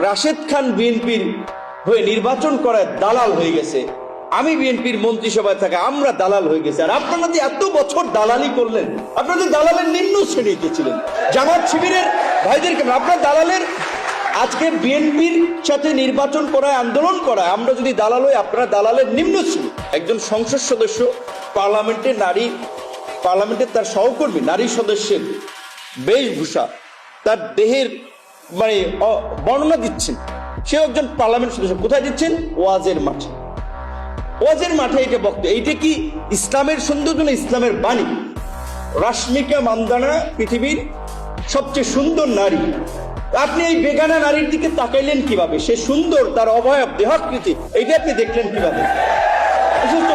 রাশেদ খান বিএনপির হয়ে নির্বাচন করায় দালাল হয়ে গেছে, আমি বিএনপির মন্ত্রিসভায় থাকা আমরা দালাল হয়ে গেছে। আর আপনারা যে এত বছর দালালি করলেন, আপনাদের দালালের নিম্ন শ্রেণীতে ছিলেন, জামাত শিবিরের ভাইদেরকে আপনার দালালের আজকে বিএনপির সাথে নির্বাচন করায় আন্দোলন করায় আমরা যদি দালাল হই, আপনারা দালালের নিম্ন শ্রেণী। একজন সংসদ সদস্য পার্লামেন্টের তার সহকর্মী নারী সদস্যের বেশভূষা, তার দেহের মানে বর্ণনা দিচ্ছেন, সে একজন পার্লামেন্ট সদস্য। কোথায় দিচ্ছেন? ওয়াজের মাঠে। ওয়াজের মাঠে এটা বক্তব্য। এইটা কি ইসলামের সৌন্দর্য না ইসলামের বাণী? রাশমিকা মান্দানা পৃথিবীর সবচেয়ে সুন্দর নারী, আপনি এই বেগানা নারীর দিকে তাকাইলেন কিভাবে? সে সুন্দর, তার অবয়ব, দেহাকৃতি, এইটা আপনি দেখলেন কিভাবে? এই সমস্ত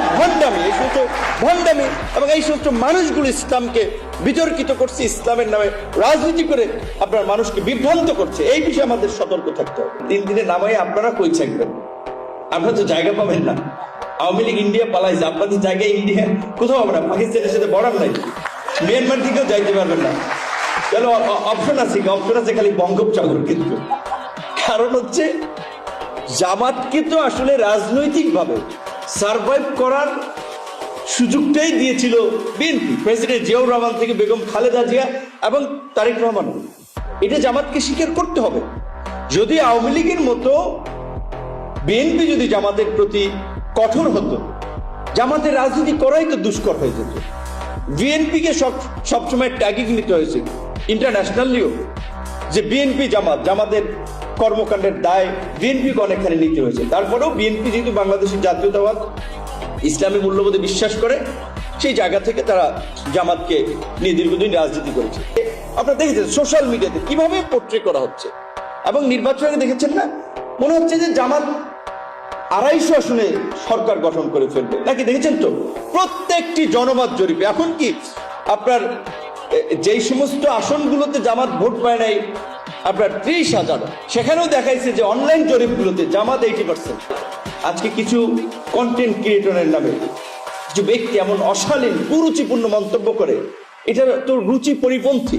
ভণ্ডামি এবং এই সমস্ত মানুষগুলো ইসলামকে বিতর্কিত করছে, ইসলামের নামে রাজনীতি করে আপনার মানুষকে বিভ্রান্ত করছে। এই বিষয়ে আমাদের সতর্ক থাকতে হবে। 3 দিনে নামাই আপনারা কই থাকবেন? আপনারা তো জায়গা পাবেন না। আওয়ামী লীগ ইন্ডিয়া পালাইছে, আপনাদের জায়গায় ইন্ডিয়া কোথাও হবে না। পাকিস্তানের সাথে বর্ডার নাই, মিয়ানমার দিকেও যাইতে পারবেন না। চলো অপশন আছে খালি বঙ্গোপসাগর। কিন্তু কারণ হচ্ছে জামাতকে তো আসলে রাজনৈতিকভাবে সার্ভাইভ করার সুযোগটাই দিয়েছিল বিএনপি, প্রেসিডেন্ট জিয়াউর রহমান থেকে বেগম খালেদা জিয়া এবং তারেক রহমান। এটা জামাতকে স্বীকার করতে হবে। যদি আওয়ামী লীগের মতো বিএনপি যদি জামাতের প্রতি কঠোর হতো, জামাতের রাজনীতি করাই তো দুষ্কর হয়ে যেত। বিএনপিকে সবসময় ট্যাগিং নিতে হয়েছে ইন্টারন্যাশনালিও, যে বিএনপি জামাতের কর্মকাণ্ডের দায় বিএনপিকে অনেকখানি নিতে হয়েছে। তারপরেও বিএনপি যেহেতু বাংলাদেশের জাতীয়তাবাদ ইসলামী মূল্যবোধে বিশ্বাস করে, সেই জায়গা থেকে তারা জামাতকে নিয়ে দীর্ঘদিন রাজনীতি করেছে। আপনারা দেখেছেন সোশ্যাল মিডিয়াতে কিভাবে পোট্রে করা হচ্ছে, এবং নির্বাচনে দেখেছেন না, মনে হচ্ছে যে জামাত 250 আসনে সরকার গঠন করে ফেলবে নাকি? দেখেছেন তো প্রত্যেকটি জনমত জরিপে। এখন কি আপনার যেই সমস্ত আসনগুলোতে জামাত ভোট পায় নাই আপনার 30,000, সেখানেও দেখাইছে যে অনলাইন জরিপগুলোতে জামাত 80%। আজকে কিছু কন্টেন্ট ক্রিয়েটরের নামে কিছু ব্যক্তি এমন অশালীন কুরুচিপূর্ণ মন্তব্য করে, এটা তো রুচি পরিপন্থী।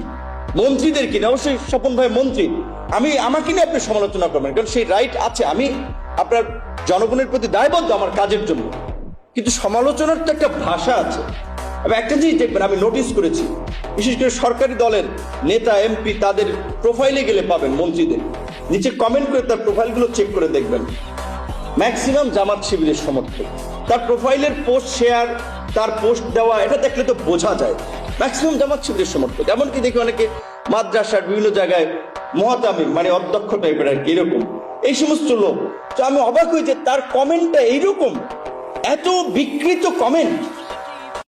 মন্ত্রীদের কিনা, অবশ্যই স্বপন ভাই মন্ত্রী, আমাকে নিয়ে আপনি সমালোচনা করবেন, কারণ সেই রাইট আছে। আমি আপনার জনগণের প্রতি দায়বদ্ধ আমার কাজের জন্য, কিন্তু সমালোচনার তো একটা ভাষা আছে। এবং একটা জিনিস দেখবেন, আমি নোটিস করেছি, বিশেষ করে সরকারি দলের নেতা এমপি তাদের প্রোফাইলে গেলে পাবেন মন্ত্রীদের নিচে কমেন্ট করে তার প্রোফাইলগুলো চেক করে দেখবেন, ম্যাক্সিমাম জামাত শিবিরের সমর্থক। তার প্রোফাইলের পোস্ট শেয়ার, তার পোস্ট দেওয়া, এটা দেখলে তো বোঝা যায় ম্যাক্সিমাম জামাত শিবিরের সমর্থক। এমনকি দেখি অনেকে মাদ্রাসার বিভিন্ন জায়গায় মহাতামিম মানে অধ্যক্ষ টাইপের আর কি, এরকম এই সমস্ত লোক। তো আমি অবাক হই যে তার কমেন্টটা এইরকম, এত বিকৃত কমেন্ট।